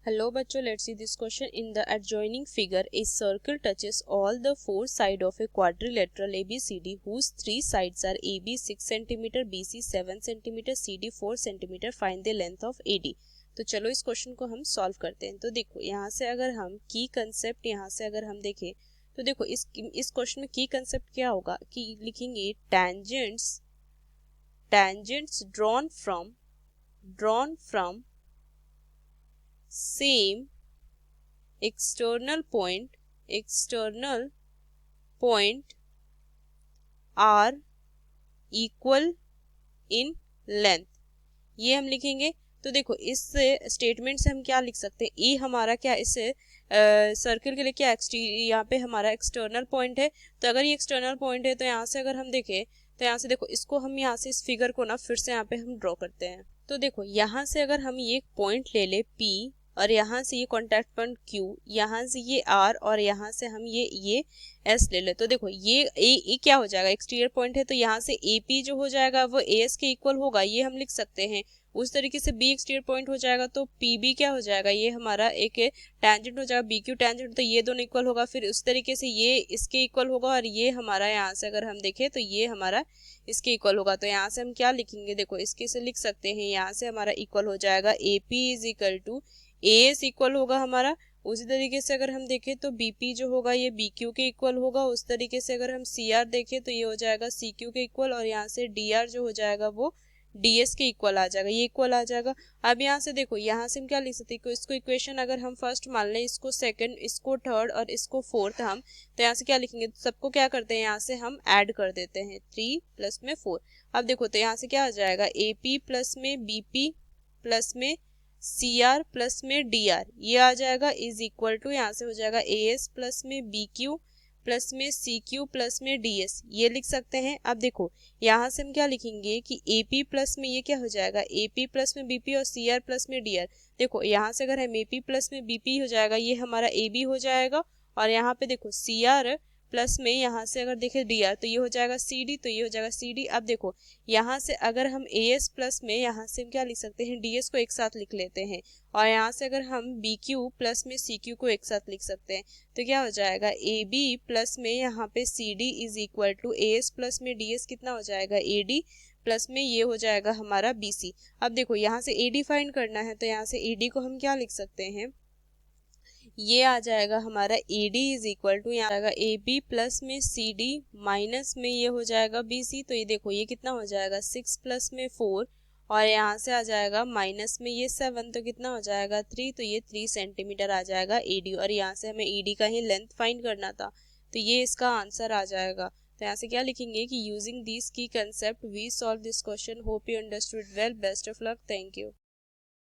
Hello बच्चों, let's see this question. In the adjoining figure, a circle touches all the four sides of a quadrilateral ABCD whose three sides are AB 6 cm, BC 7 cm, CD 4 cm. Find the length of AD. तो चलो इस question को हम solve करते हैं। तो देखो यहाँ से अगर हम की कंसेप्ट यहाँ से अगर हम देखें तो देखो इस क्वेश्चन में की कंसेप्ट क्या होगा कि लिखेंगे tangents drawn from same external point are equal in length, ये हम लिखेंगे। तो देखो इस स्टेटमेंट से हम क्या लिख सकते हैं, ए हमारा क्या इस सर्कल के लिए क्या यहाँ पे हमारा एक्सटर्नल पॉइंट है। तो अगर ये एक्सटर्नल पॉइंट है तो यहाँ से अगर हम देखें तो यहाँ से देखो इसको हम यहाँ से इस फिगर को ना फिर से यहाँ पे हम ड्रॉ करते हैं। तो देखो यहाँ से अगर हम ये पॉइंट ले ले P और यहाँ से ये कॉन्टैक्ट पॉइंट Q, यहाँ से ये R और यहाँ से हम ये S ले ले। तो देखो ये क्या हो जाएगा, एक्सटीरियर पॉइंट है तो यहाँ से AP जो हो जाएगा वो AS के इक्वल होगा, ये हम लिख सकते हैं। उस तरीके से B एक्सटीरियर पॉइंट हो जाएगा तो PB क्या हो जाएगा, ये हमारा एक टेंजेंट हो जाएगा, BQ टेंजेंट, तो ये दोनों इक्वल होगा। फिर उस तरीके से ये इसके इक्वल होगा और ये हमारा यहाँ से अगर हम देखें तो ये हमारा इसके इक्वल होगा। तो यहाँ से हम क्या लिखेंगे, देखो इसके से लिख सकते हैं, यहाँ से हमारा इक्वल हो जाएगा AP is equal to AS equal होगा हमारा। उसी तरीके से अगर हम देखें तो BP जो होगा ये BQ के इक्वल होगा। उस तरीके से अगर हम CR देखें तो ये हो जाएगा CQ के इक्वल और यहाँ से DR जो हो जाएगा वो DS के इक्वल आ जाएगा, ये इक्वल आ जाएगा। अब यहाँ से देखो यहाँ से हम क्या लिख सकते हैं, इसको इक्वेशन अगर हम फर्स्ट मान लें, इसको सेकंड, इसको थर्ड और इसको फोर्थ हम, तो यहाँ से क्या लिखेंगे, तो सबको क्या करते हैं यहाँ से हम ऐड कर देते हैं 3 प्लस में 4। अब देखो तो यहाँ से क्या आ जाएगा, AP प्लस में BP प्लस में CR प्लस में DR ये आ जाएगा इज इक्वल टू यहाँ से हो जाएगा AS प्लस में BQ प्लस में CQ प्लस में DS, ये लिख सकते हैं। अब देखो यहाँ से हम क्या लिखेंगे कि AP प्लस में ये क्या हो जाएगा, AP प्लस में BP और CR प्लस में DR। देखो यहाँ से अगर हम AP प्लस में BP हो जाएगा ये हमारा AB हो जाएगा और यहाँ पे देखो CR प्लस में यहाँ से अगर देखें DR तो ये हो जाएगा CD, तो ये हो जाएगा CD। अब देखो यहाँ से अगर हम AS प्लस में यहाँ से हम क्या लिख सकते हैं, DS को एक साथ लिख लेते हैं और यहाँ से अगर हम BQ प्लस में CQ को एक साथ लिख सकते हैं तो क्या हो जाएगा, AB प्लस में यहाँ पे CD is equal to AS plus में DS कितना हो जाएगा, AD प्लस में ये हो जाएगा हमारा BC। अब देखो यहाँ से AD फाइंड करना है तो यहाँ से AD को हम क्या लिख सकते हैं, ये आ जाएगा हमारा AD इज इक्वल टू यहाँ आएगा AB प्लस में CD माइनस में ये हो जाएगा BC। तो ये देखो ये कितना हो जाएगा 6 प्लस में 4 और यहाँ से आ जाएगा माइनस में ये 7, तो कितना हो जाएगा 3, तो ये 3 सेंटीमीटर आ जाएगा AD। और यहाँ से हमें AD का ही लेंथ फाइंड करना था तो ये इसका आंसर आ जाएगा। तो यहाँ से क्या लिखेंगे कि यूजिंग दिस की concept we solve this question, hope you understood well, best of luck, thank you.